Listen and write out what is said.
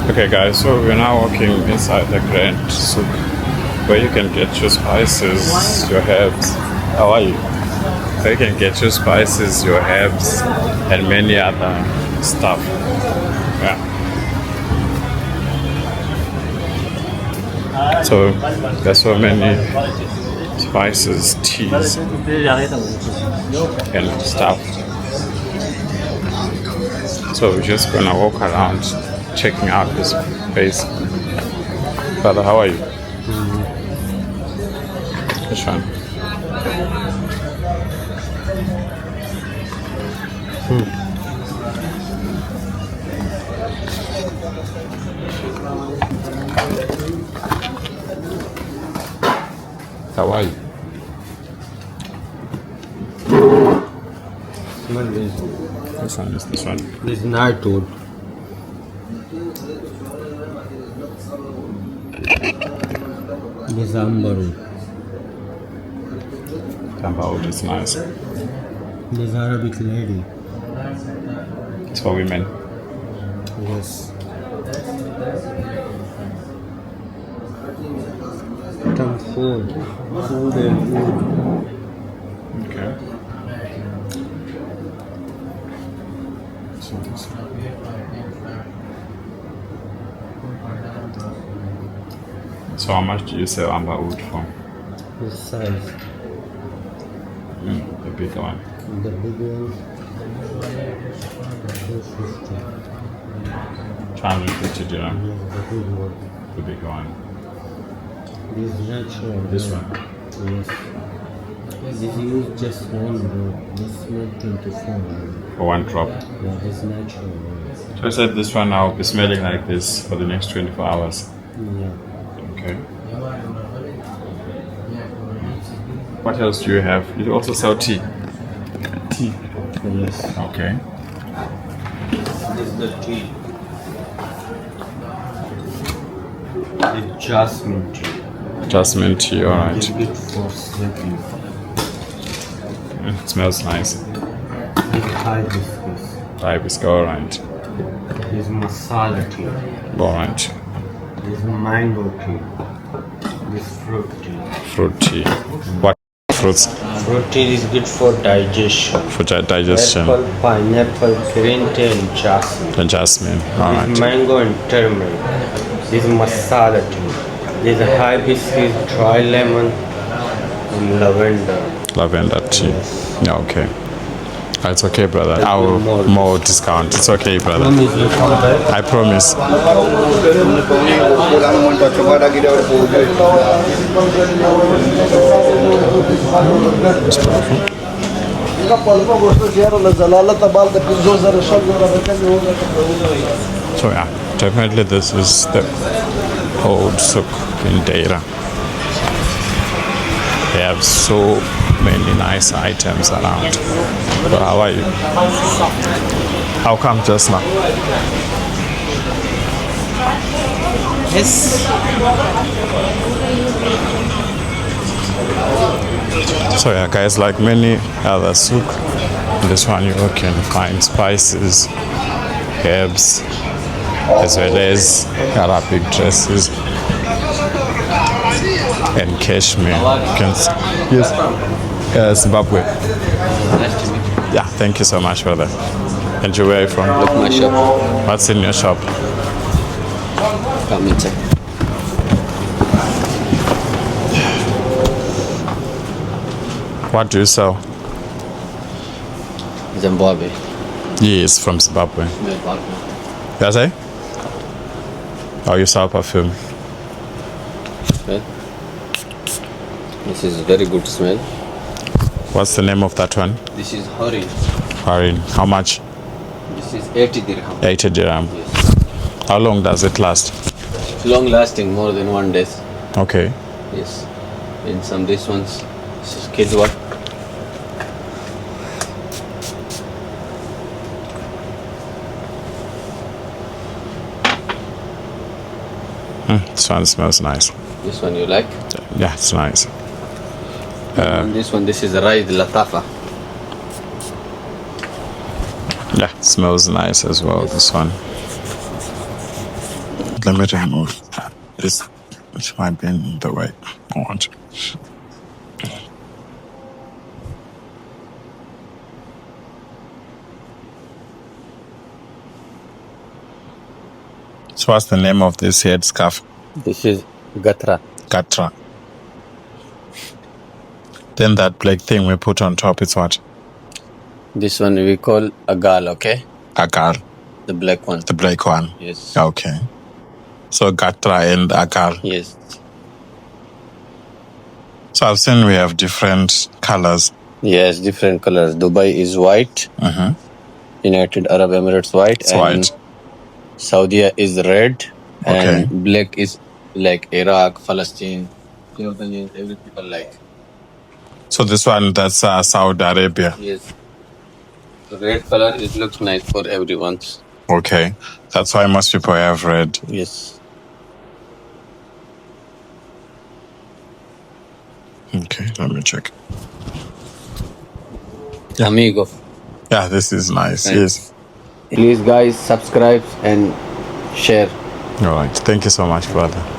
Okay guys, so we're now walking inside the Grand Souk where you can get your spices, your herbs. How are you? Where you can get your spices, your herbs and many other stuff. Yeah. So there's so many spices, teas and stuff. So we're just gonna walk around checking out this place. Brother, how are you? Which one? How are you? This one is this one. This is not good. This is amber. Cambodia is nice. This is Arabic lady. It's for women. Yes. Some food. Food and food. Okay. So how much do you sell amber wood for? This size. The big one. The big one. 250. 250 dirham. Yeah, the big one. The big one. This is natural. This one. Yes. This use just one drop. This is not 24. For one drop. Yeah, this is natural. So I said this one now will be smelling like this for the next 24 hours. Yeah. Okay. What else do you have? You also sell tea. Tea. Yes. Okay. This is the tea. It's jasmine tea. Jasmine tea, alright. It's good for sleeping. It smells nice. This hibiscus. Hibiscus, alright. This masala tea. Alright. This mango tea. This fruit tea. Fruit tea. What fruits? Fruit tea is good for digestion. For digestion. Apple, pineapple, green tea and jasmine. The jasmine, This alright. mango and turmeric. This masala tea. This hibiscus, dry lemon and lavender. Lavender tea. Yes. Yeah, okay. It's okay, brother. I will more. more discount. It's okay, brother. Promise you come back. I promise. So yeah, definitely this is the old souk in Deira. They have so many nice items around. So how are you? How come just now? Yes. So yeah, guys, like many other souk, this one you can find spices, herbs, as well as Arabic dresses and cashmere. You can yes, Zimbabwe. Nice to meet you. Yeah, thank you so much, brother. And where are you from? Look my shop. What's in your shop? Come and check. What do you sell? Zimbabwe. Yes, from Zimbabwe. Yes, eh? Oh, you sell perfume. Okay. This is very good smell. What's the name of that one? This is Harin. Harin. How much? This is 80 dirham. 80 dirham. Yes. How long does it last? Long lasting, more than 1 day. Okay. Yes. And some this ones. This is kids one. This one smells nice. This one you like? Yeah, it's nice. And this one, this is Raid Latafa. Yeah, smells nice as well, this one. Let me remove this, which might be in the way. I want. So what's the name of this head scarf? This is Ghutra. Ghutra. Then that black thing we put on top is what? This one we call agal, okay? Agar. The black one. The black one. Yes. Okay. So Ghutra and agar. Yes. So I've seen we have different colors. Yes, different colors. Dubai is white. United Arab Emirates white. It's and white. Saudi is red. Okay. And black is like Iraq, Palestine, Jordan, every people like. So this one, that's Saudi Arabia. Yes. The red color, it looks nice for everyone. Okay. That's why most people have red. Yes. Okay, let me check. Amigo. Yeah, this is nice. Thanks. Yes. Please guys subscribe and share. All right. Thank you so much, brother.